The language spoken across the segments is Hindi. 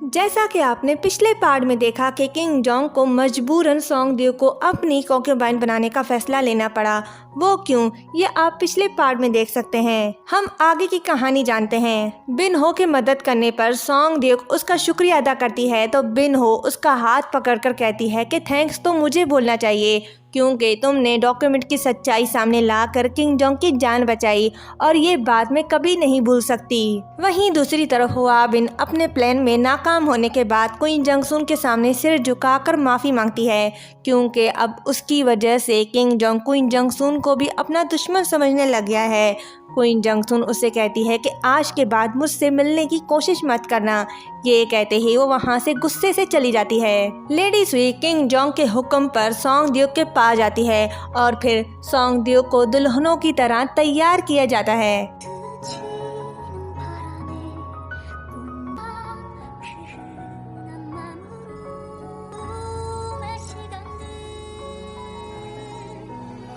जैसा कि आपने पिछले पार्ट में देखा कि किंग जोंग को मजबूरन सोंगद्यू को अपनी कॉन्क्यूबाइन बनाने का फैसला लेना पड़ा। वो क्यों, ये आप पिछले पार्ट में देख सकते हैं। हम आगे की कहानी जानते हैं। बिन हो की मदद करने पर सोंगद्यू उसका शुक्रिया अदा करती है तो बिन हो उसका हाथ पकड़कर कहती है कि थैंक्स तो मुझे बोलना चाहिए, क्योंकि तुमने डॉक्यूमेंट की सच्चाई सामने लाकर किंग जोंग की जान बचाई और ये बात मैं कभी नहीं भूल सकती। वहीं दूसरी तरफ हुआ बिन अपने प्लान में नाकाम होने के बाद क्वीन जंगसुन के सामने सिर झुकाकर माफी मांगती है, क्योंकि अब उसकी वजह से किंग जोंग क्वीन जंगसुन को भी अपना दुश्मन समझने लग गया है। क्वीन जंगसुन उसे कहती है कि आज के बाद मुझसे मिलने की कोशिश मत करना। ये कहते ही वो वहाँ से गुस्से से चली जाती है। लेडी सुई किंग जोंग के हुक्म पर सोंगद्यू के पास जाती है और फिर सोंगद्यू को दुल्हनों की तरह तैयार किया जाता है।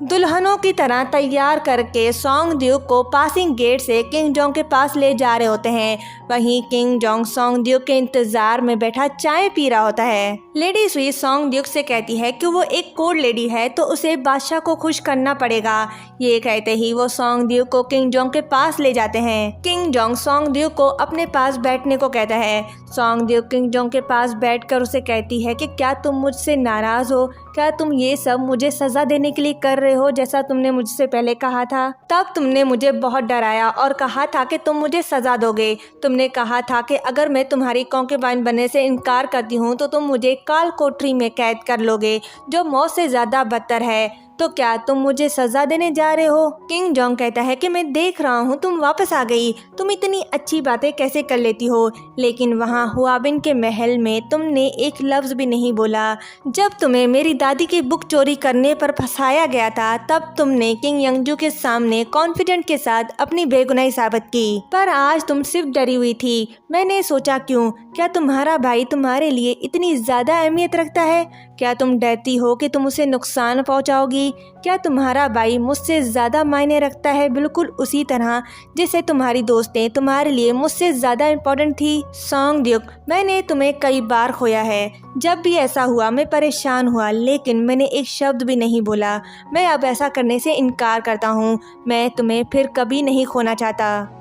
दुल्हनों की तरह तैयार करके सोंगद्यू को पासिंग गेट से किंग जोंग के पास ले जा रहे होते हैं। वहीं किंग जोंग सोंगद्यू के इंतजार में बैठा चाय पी रहा होता है। लेडी सुई सोंगद्यू से कहती है कि वो एक कोड लेडी है तो उसे बादशाह को खुश करना पड़ेगा। ये कहते ही वो सोंगद्यू को किंग जोंग के पास ले जाते हैं। किंग जोंग सोंगद्यू को अपने पास बैठने को कहता है। सोंगद्यू किंग जोंग के पास बैठकर उसे कहती है कि क्या तुम मुझसे नाराज हो? क्या तुम ये सब मुझे सजा देने के लिए कर रहे हो, जैसा तुमने मुझसे पहले कहा था? तब तुमने मुझे बहुत डराया और कहा था कि तुम मुझे सजा दोगे। तुमने कहा था कि अगर मैं तुम्हारी कॉन्क्यूबाइन बनने से इनकार करती हूँ तो तुम मुझे काल कोठरी में कैद कर लोगे, जो मौत से ज्यादा बदतर है। तो क्या तुम मुझे सजा देने जा रहे हो? किंग जोंग कहता है कि मैं देख रहा हूँ तुम वापस आ गई, तुम इतनी अच्छी बातें कैसे कर लेती हो, लेकिन वहाँ हुआबिन के महल में तुमने एक लफ्ज भी नहीं बोला। जब तुम्हें मेरी दादी की बुक चोरी करने पर फंसाया गया था तब तुमने किंग यंगजू के सामने कॉन्फिडेंट के साथ अपनी बेगुनाही साबित की, पर आज तुम सिर्फ डरी हुई थी। मैंने सोचा क्यों, क्या तुम्हारा भाई तुम्हारे लिए इतनी ज्यादा अहमियत रखता है? क्या तुम डरती हो कि तुम उसे नुकसान पहुंचाओगी? क्या तुम्हारा भाई मुझसे ज्यादा मायने रखता है, बिल्कुल उसी तरह जैसे तुम्हारी दोस्तें तुम्हारे लिए मुझसे ज्यादा इम्पोर्टेंट थी? सोंगद्यू, मैंने तुम्हें कई बार खोया है। जब भी ऐसा हुआ मैं परेशान हुआ, लेकिन मैंने एक शब्द भी नहीं बोला। मैं अब ऐसा करने से इनकार करता हूँ। मैं तुम्हें फिर कभी नहीं खोना चाहता।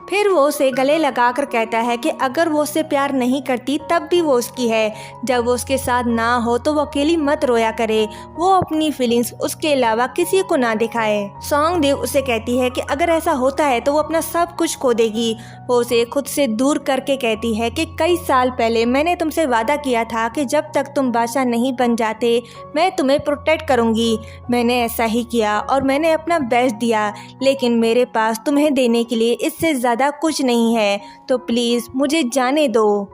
फिर वो उसे गले लगाकर कहता है कि अगर वो उससे प्यार नहीं करती तब भी वो उसकी है। जब वो उसके साथ ना हो तो वो अकेली मत रोया करे। वो अपनी फीलिंग्स उसके अलावा किसी को ना दिखाए। सोंगद्यू उसे कहती है कि अगर ऐसा होता है तो वो अपना सब कुछ खो देगी। वो उसे खुद से दूर करके कहती है कि कई साल पहले मैंने तुमसे वादा किया था कि जब तक तुम बादशाह नहीं बन जाते मैं तुम्हें प्रोटेक्ट करूंगी। मैंने ऐसा ही किया और मैंने अपना बेस्ट दिया, लेकिन मेरे पास तुम्हें देने के लिए इससे ज्यादा कुछ नहीं है, तो प्लीज मुझे जाने दो।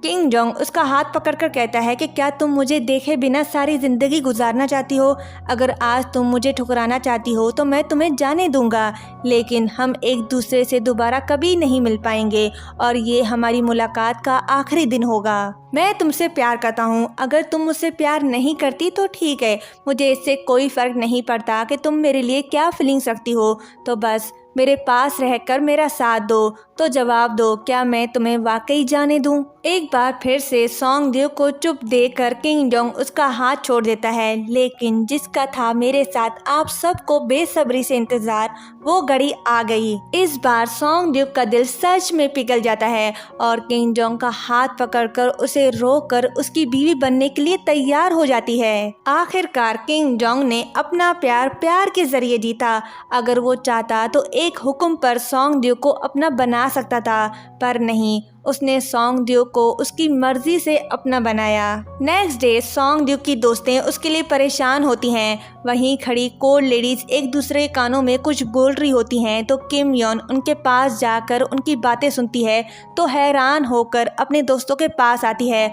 किंग जोंग उसका हाथ पकड़कर कहता है कि क्या तुम मुझे देखे बिना सारी जिंदगी गुजारना चाहती हो? अगर आज तुम मुझे ठुकराना चाहती हो तो मैं तुम्हें जाने दूंगा, लेकिन हम एक दूसरे से दोबारा कभी नहीं मिल पाएंगे और ये हमारी मुलाकात का आखिरी दिन होगा। मैं तुमसे प्यार करता हूँ। अगर तुम मुझसे प्यार नहीं करती तो ठीक है, मुझे इससे कोई फर्क नहीं पड़ता कि तुम मेरे लिए क्या फीलिंग्स रखती हो, तो बस मेरे पास रहकर मेरा साथ दो। तो जवाब दो, क्या मैं तुम्हें वाकई जाने दूं? एक बार फिर से सोंगद्यू को चुप देखकर किंग जोंग उसका हाथ छोड़ देता है, लेकिन जिसका था मेरे साथ आप सबको बेसब्री से इंतजार, वो घड़ी आ गई। इस बार सोंगद्यू का दिल सच में पिघल जाता है और किंग जोंग का हाथ पकड़कर उसे रोककर उसकी बीवी बनने के लिए तैयार हो जाती है। आखिरकार किंग जोंग ने अपना प्यार प्यार के जरिए जीता। अगर वो चाहता तो एक हुक्म पर सोंगद्यू को अपना बना सकता था, पर नहीं, उसने सोंगद्यू को उसकी मर्जी से अपना बनाया। नेक्स्ट डे सोंगद्यू की दोस्तें उसके लिए परेशान होती हैं। वहीं खड़ी कोड लेडीज एक दूसरे के कानों में कुछ बोल रही होती हैं तो किम योन उनके पास जाकर उनकी बातें सुनती है तो हैरान होकर अपने दोस्तों के पास आती है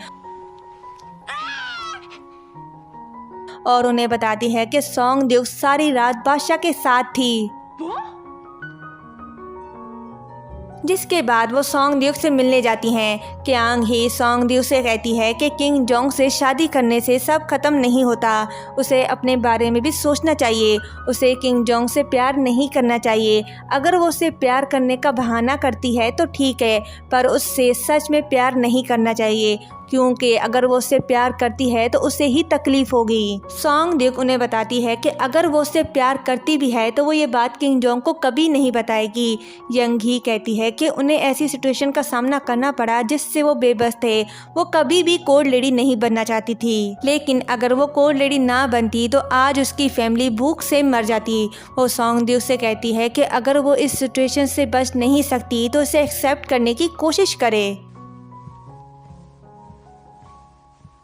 और उन्हें बताती है कि सोंगद्यू सारी रात बादशाह के साथ थी। जिसके बाद वो सॉन्ग ड्यूक से मिलने जाती हैं। क्यांग ही सॉन्ग ड्यूक से कहती है कि किंग जोंग से शादी करने से सब खत्म नहीं होता, उसे अपने बारे में भी सोचना चाहिए, उसे किंग जोंग से प्यार नहीं करना चाहिए। अगर वो उसे प्यार करने का बहाना करती है तो ठीक है, पर उससे सच में प्यार नहीं करना चाहिए, क्योंकि अगर वो उससे प्यार करती है तो उसे ही तकलीफ होगी। सॉन्ग ड्यूक उन्हें बताती है कि अगर वो उससे प्यार करती भी है तो वो ये बात किंग जोंग को कभी नहीं बताएगी। यंग ही कहती है कि उन्हें ऐसी सिचुएशन का सामना करना पड़ा जिससे वो बेबस थे। वो कभी भी कोड लेडी नहीं बनना चाहती थी, लेकिन अगर वो कोड लेडी ना बनती तो आज उसकी फैमिली भूख से मर जाती। वो सॉन्ग ड्यूक से कहती है कि अगर वो इस सिचुएशन से बच नहीं सकती तो इसे एक्सेप्ट करने की कोशिश करे।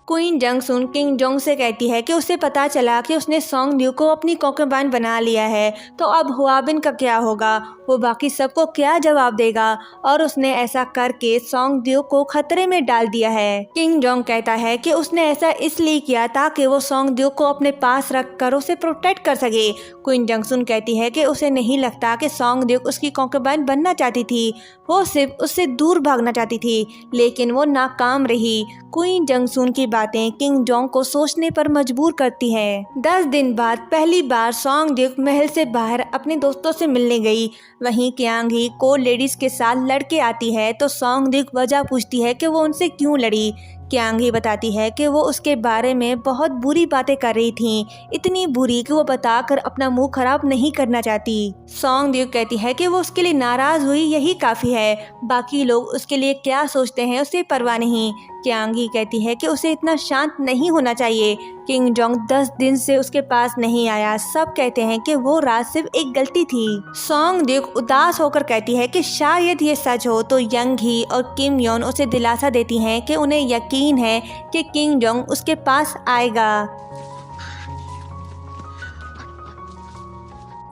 क्वीन जंगसुन किंग जोंग से कहती है कि उसे पता चला कि उसने सॉन्ग ड्यूक को अपनी कॉन्कबाइन बना लिया है, तो अब हुआबिन का क्या होगा, वो बाकी सबको क्या जवाब देगा, और उसने ऐसा करके सॉन्ग ड्यूक को खतरे में डाल दिया है। किंग जोंग कहता है कि उसने ऐसा इसलिए किया ताकि वो सॉन्ग ड्यूक को अपने पास रखकर उसे प्रोटेक्ट कर सके। क्वीन जंगसुन कहती है कि उसे नहीं लगता कि सॉन्ग ड्यूक उसकी कॉन्कबाइन बनना चाहती थी, वो सिर्फ उससे दूर भागना चाहती थी, लेकिन वो नाकाम रही। क्वीन जंगसुन की बातें किंग जोंग को सोचने पर मजबूर करती है। 10 दिन बाद पहली बार सॉन्ग ड्यूक महल से बाहर अपने दोस्तों से मिलने गई। वहीं क्यांग ही कोड लेडीज के साथ लड़के आती है तो सॉन्ग ड्यूक वजह पूछती है कि वो उनसे क्यों लड़ी। क्यांग ही बताती है कि वो उसके बारे में बहुत बुरी बातें कर रही थी, इतनी बुरी कि वो बताकर अपना मुंह खराब नहीं करना चाहती। सॉन्ग ड्यूक कहती है कि वो उसके लिए नाराज हुई यही काफ़ी है, बाकी लोग उसके लिए क्या सोचते हैं उसे परवाह नहीं। क्यांग ही कहती है कि उसे इतना शांत नहीं होना चाहिए। किंग जोंग 10 दिन से उसके पास नहीं आया, सब कहते हैं कि वो रात सिर्फ एक गलती थी। सॉन्ग ड्यूक उदास होकर कहती है कि शायद ये सच हो, तो यंग ही और किम योन उसे दिलासा देती हैं कि उन्हें यकीन है कि किंग जोंग उसके पास आएगा।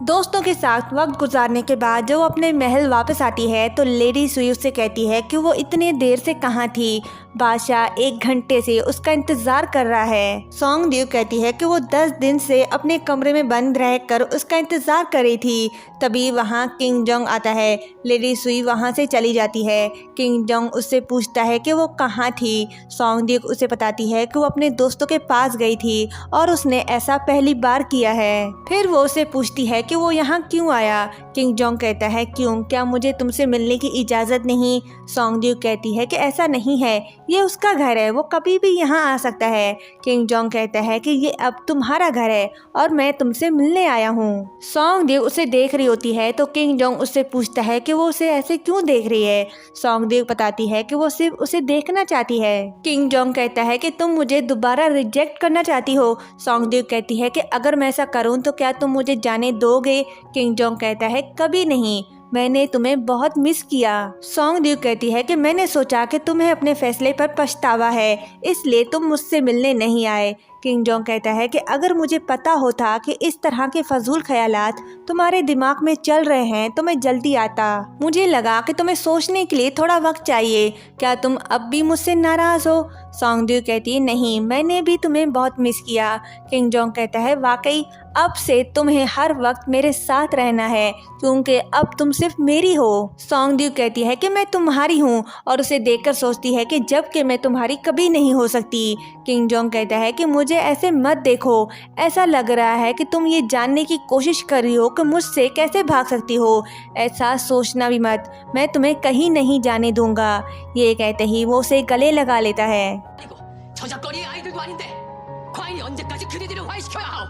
दोस्तों के साथ वक्त गुजारने के बाद जब वो अपने महल वापस आती है तो लेडी सुई उससे कहती है कि वो इतने देर से कहाँ थी, बादशाह 1 घंटे से उसका इंतजार कर रहा है। सॉन्ग ड्यूक कहती है कि वो 10 दिन से अपने कमरे में बंद रहकर उसका इंतजार कर रही थी। तभी वहाँ किंग जोंग आता है। लेडी सुई वहाँ से चली जाती है। किंग जोंग उससे पूछता है कि वो कहाँ थी। सॉन्ग ड्यूक उसे बताती है कि वो अपने दोस्तों के पास गई थी और उसने ऐसा पहली बार किया है। फिर वो उसे पूछती है कि वो यहाँ क्यों आया। किंग जोंग कहता है क्यों, क्या मुझे तुमसे मिलने की इजाज़त नहीं। सॉन्ग ड्यूक कहती है कि ऐसा नहीं है, ये उसका घर है, वो कभी भी यहाँ आ सकता है। किंग जोंग कहता है कि ये अब तुम्हारा घर है और मैं तुमसे मिलने आया हूँ। सॉन्ग ड्यूक उसे देख रही होती है तो किंग जोंग उससे पूछता है कि वो उसे ऐसे क्यों देख रही है। सॉन्ग ड्यूक बताती है कि वो सिर्फ उसे देखना चाहती है। किंग जोंग कहता है कि तुम मुझे दोबारा रिजेक्ट करना चाहती हो। सॉन्ग ड्यूक कहती है कि अगर मैं ऐसा करूँ तो क्या तुम मुझे जाने दोगे। किंग जोंग कहता है कभी नहीं, मैंने तुम्हें बहुत मिस किया। सॉन्ग ड्यूक कहती है कि मैंने सोचा कि तुम्हें अपने फैसले पर पछतावा है, इसलिए तुम मुझसे मिलने नहीं आए। किंग जोंग कहता है कि अगर मुझे पता होता कि इस तरह के फजूल ख्यालात तुम्हारे दिमाग में चल रहे हैं तो मैं जल्दी आता। मुझे लगा कि तुम्हें सोचने के लिए थोड़ा वक्त चाहिए। क्या तुम अब भी मुझसे नाराज हो। सॉन्ग ड्यूक कहती है नहीं, मैंने भी तुम्हें बहुत मिस किया। किंग जोंग कहता है वाकई अब से तुम्हें हर वक्त मेरे साथ रहना है, क्योंकि अब तुम सिर्फ मेरी हो। सॉन्ग ड्यूक कहती है कि मैं तुम्हारी हूँ और उसे देखकर सोचती है कि जबकि मैं तुम्हारी कभी नहीं हो सकती। किंग जोंग कहता है कि मुझे ऐसे मत देखो, ऐसा लग रहा है कि तुम ये जानने की कोशिश कर रही हो कि मुझसे कैसे भाग सकती हो। ऐसा सोचना भी मत, मैं तुम्हें कहीं नहीं जाने दूंगा। ये कहते ही वो उसे गले लगा लेता है।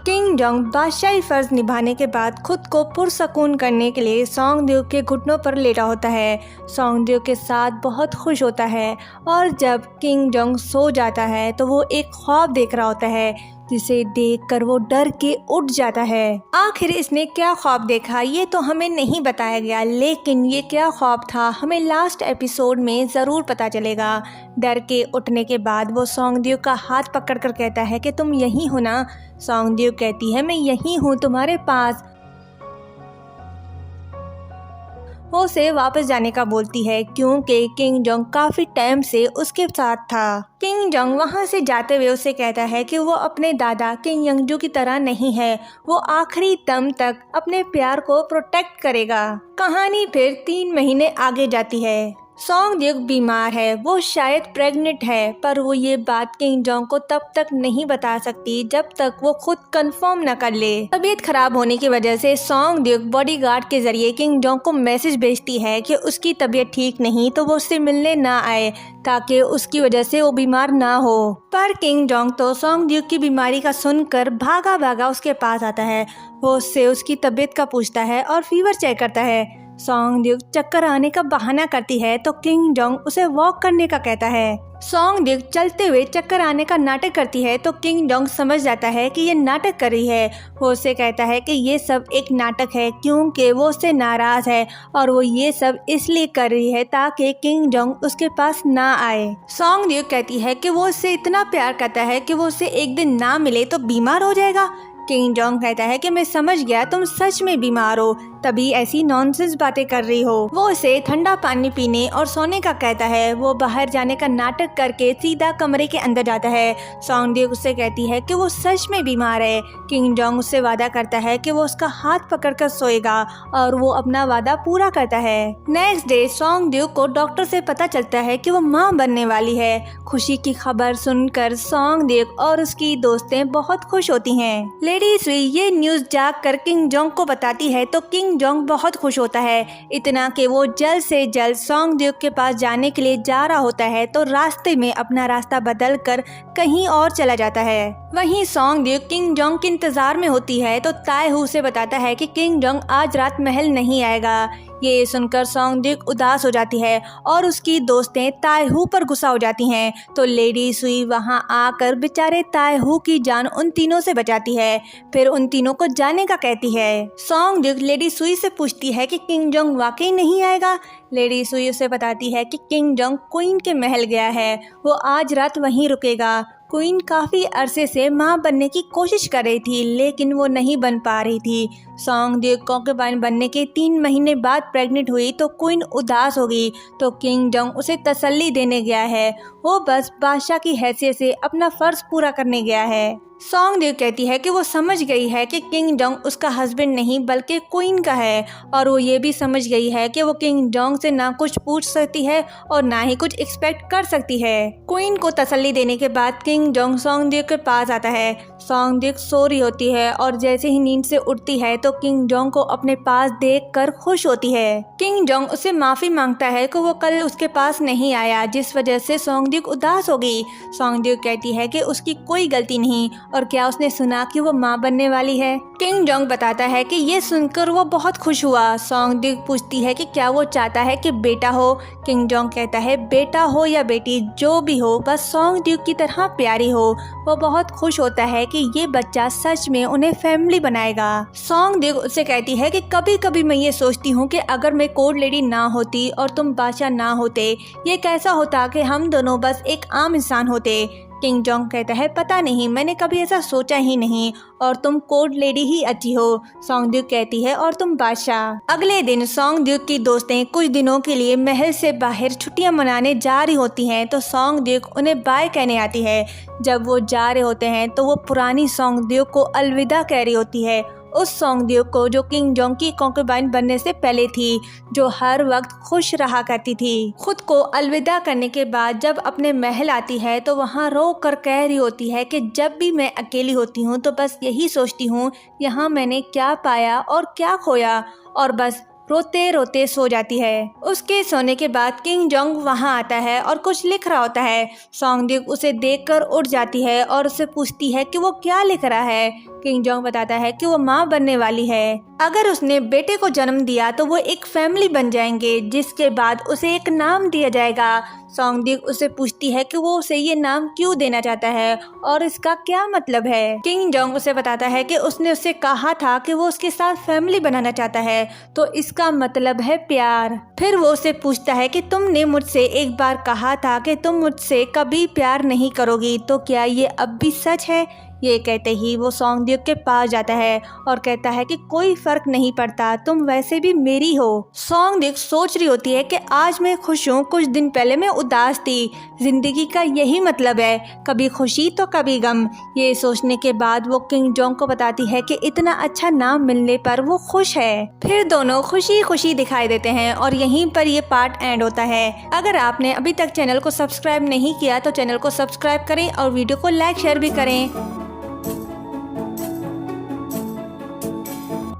किंग जोंग बादशाही फर्ज निभाने के बाद खुद को पुरसकून करने के लिए सॉन्ग ड्यूक के घुटनों पर लेटा होता है। सॉन्ग ड्यूक के साथ बहुत खुश होता है और जब किंग जोंग सो जाता है तो वो एक ख्वाब देख रहा होता है जिसे देखकर वो डर के उठ जाता है। आखिर इसने क्या ख्वाब देखा ये तो हमें नहीं बताया गया, लेकिन ये क्या ख्वाब था हमें लास्ट एपिसोड में ज़रूर पता चलेगा। डर के उठने के बाद वो सॉन्ग ड्यूक का हाथ पकड़कर कहता है कि तुम यहीं हो ना। सॉन्ग ड्यूक कहती है मैं यहीं हूँ तुम्हारे पास। वो उसे वापस जाने का बोलती है क्योंकि किंग जोंग काफी टाइम से उसके साथ था। किंग जोंग वहाँ से जाते हुए उसे कहता है कि वो अपने दादा किंग यंगजू की तरह नहीं है, वो आखिरी दम तक अपने प्यार को प्रोटेक्ट करेगा। कहानी फिर 3 महीने आगे जाती है। सॉन्ग ड्यूक बीमार है, वो शायद प्रेग्नेंट है, पर वो ये बात किंग जोंग को तब तक नहीं बता सकती जब तक वो खुद कंफर्म न कर ले। तबीयत खराब होने की वजह से सॉन्ग ड्यूक बॉडीगार्ड के जरिए किंग जोंग को मैसेज भेजती है कि उसकी तबीयत ठीक नहीं तो वो उससे मिलने ना आए ताकि उसकी वजह से वो बीमार ना हो। पर किंग जोंग तो सॉन्ग ड्यूक की बीमारी का सुनकर भागा भागा उसके पास आता है। वो उससे उसकी तबीयत का पूछता है और फीवर चेक करता है। सॉन्ग ड्यूक चक्कर आने का बहाना करती है तो किंग जोंग उसे वॉक करने का कहता है। सॉन्ग ड्यूक चलते हुए चक्कर आने का नाटक करती है तो किंग जोंग समझ जाता है कि ये नाटक कर रही है। वो उससे कहता है कि ये सब एक नाटक है क्योंकि वो उससे नाराज है और वो ये सब इसलिए कर रही है ताकि किंग जोंग उसके पास ना आए। सॉन्ग ड्यूक कहती है कि वो उससे इतना प्यार करता है कि वो उससे एक दिन ना मिले तो बीमार हो जाएगा। किंग जोंग कहता है कि मैं समझ गया तुम सच में बीमार हो, तभी ऐसी नॉनसेंस बातें कर रही हो। वो उसे ठंडा पानी पीने और सोने का कहता है। वो बाहर जाने का नाटक करके सीधा कमरे के अंदर जाता है। सॉन्ग ड्यूक उससे कहती है कि वो सच में बीमार है। किंग जोंग उससे वादा करता है कि वो उसका हाथ पकड़कर सोएगा और वो अपना वादा पूरा करता है। नेक्स्ट डे सॉन्ग ड्यूक को डॉक्टर से पता चलता है कि वो माँ बनने वाली है। खुशी की खबर सुनकर सॉन्ग ड्यूक और उसकी दोस्तें बहुत खुश होती हैं। लेडी सुई ये न्यूज जाकर किंग जोंग को बताती है तो किंग जोंग बहुत खुश होता है, इतना कि वो जल्द से जल्द सॉन्ग ड्यूक के पास जाने के लिए जा रहा होता है तो रास्ते में अपना रास्ता बदल कर कहीं और चला जाता है। वहीं सॉन्ग ड्यूक किंग जोंग के इंतजार में होती है तो ताई हू से बताता है कि किंग जोंग आज रात महल नहीं आएगा। ये सुनकर सॉन्ग ड्यूक उदास हो जाती है और उसकी दोस्तें ताई हू पर गुस्सा हो जाती हैं तो लेडी सुई वहां आकर बेचारे ताई हू की जान उन तीनों से बचाती है। फिर उन तीनों को जाने का कहती है। सॉन्ग ड्यूक लेडी सुई से पूछती है कि किंग जोंग वाकई नहीं आएगा। लेडी सुई उसे बताती है कि किंग जोंग क्वीन के महल गया है, वो आज रात वहीं रुकेगा। क्वीन काफ़ी अरसे से माँ बनने की कोशिश कर रही थी लेकिन वो नहीं बन पा रही थी। सॉन्ग ड्यूक कॉन्केबाइन बनने के 3 महीने बाद प्रेग्नेंट हुई तो क्वीन उदास हो गई तो किंग जोंग उसे तसल्ली देने गया है। वो बस बादशाह की हैसियत से अपना फ़र्ज पूरा करने गया है। सॉन्ग ड्यूक कहती है कि वो समझ गई है कि किंग जोंग उसका हस्बैंड नहीं बल्कि क्वीन का है और वो ये भी समझ गई है कि वो किंग जोंग से ना कुछ पूछ सकती है और ना ही कुछ एक्सपेक्ट कर सकती है। क्वीन को तसल्ली देने के बाद किंग जोंग सॉन्ग ड्यूक के पास आता है। सॉन्ग ड्यूक सो रही होती है और जैसे ही नींद से उठती है तो किंग जोंग को अपने पास देखकर खुश होती है। किंग जोंग उससे माफ़ी मांगता है कि वो कल उसके पास नहीं आया जिस वजह से सॉन्ग ड्यूक उदास हो गई। सॉन्ग ड्यूक कहती है कि उसकी कोई गलती नहीं और क्या उसने सुना कि वो माँ बनने वाली है। किंग जोंग बताता है कि ये सुनकर वो बहुत खुश हुआ। सॉन्ग ड्यूक पूछती है कि क्या वो चाहता है कि बेटा हो। किंग जोंग कहता है बेटा हो या बेटी जो भी हो बस सॉन्ग ड्यूक की तरह प्यारी हो। वो बहुत खुश होता है कि ये बच्चा सच में उन्हें फैमिली बनाएगा। सॉन्ग ड्यूक उससे कहती है कि कभी कभी मैं ये सोचती हूँ कि अगर मैं कोर्ट लेडी ना होती और तुम बादशाह ना होते ये कैसा होता कि हम दोनों बस एक आम इंसान होते। किंग जोंग कहता है पता नहीं, मैंने कभी ऐसा सोचा ही नहीं और तुम कोर्ट लेडी ही अच्छी हो। सॉन्ग ड्यूक कहती है और तुम बादशाह। अगले दिन सॉन्ग ड्यूक की दोस्तें कुछ दिनों के लिए महल से बाहर छुट्टियां मनाने जा रही होती हैं तो सॉन्ग ड्यूक उन्हें बाय कहने आती है। जब वो जा रहे होते हैं तो वो पुरानी सॉन्ग ड्यूक को अलविदा कह रही होती है, उस सॉन्ग ड्यूक को जो किंग जोंग की कॉन्केबाइन बनने से पहले थी, जो हर वक्त खुश रहा करती थी। खुद को अलविदा करने के बाद जब अपने महल आती है तो वहाँ रो कर कह रही होती है कि जब भी मैं अकेली होती हूँ तो बस यही सोचती हूँ यहाँ मैंने क्या पाया और क्या खोया और बस रोते रोते सो जाती है। उसके सोने के बाद किंग जोंग वहाँ आता है और कुछ लिख रहा होता है। सॉन्ग ड्यूक उसे देखकर उठ जाती है और उससे पूछती है कि वो क्या लिख रहा है। किंग जोंग बताता है कि वो माँ बनने वाली है। अगर उसने बेटे को जन्म दिया तो वो एक फैमिली बन जाएंगे जिसके बाद उसे एक नाम दिया जाएगा। सॉन्ग ड्यूक उससे पूछती है कि वो उसे ये नाम क्यों देना चाहता है और इसका क्या मतलब है। किंग जोंग उसे बताता है कि उसने उससे कहा था कि वो उसके साथ फैमिली बनाना चाहता है तो इसका मतलब है प्यार। फिर वो उससे पूछता है कि तुमने मुझसे एक बार कहा था कि तुम मुझसे कभी प्यार नहीं करोगी, तो क्या ये अब भी सच है? ये कहते ही वो सॉन्ग ड्यूक के पास जाता है और कहता है कि कोई फर्क नहीं पड़ता, तुम वैसे भी मेरी हो। सॉन्ग ड्यूक सोच रही होती है कि आज मैं खुश हूँ, कुछ दिन पहले मैं उदास थी। जिंदगी का यही मतलब है, कभी खुशी तो कभी गम। ये सोचने के बाद वो किंग जोंग को बताती है कि इतना अच्छा नाम मिलने पर वो खुश है। फिर दोनों खुशी खुशी दिखाई देते हैं और यहीं पर ये पार्ट एंड होता है। अगर आपने अभी तक चैनल को सब्सक्राइब नहीं किया तो चैनल को सब्सक्राइब करें और वीडियो को लाइक शेयर भी करें।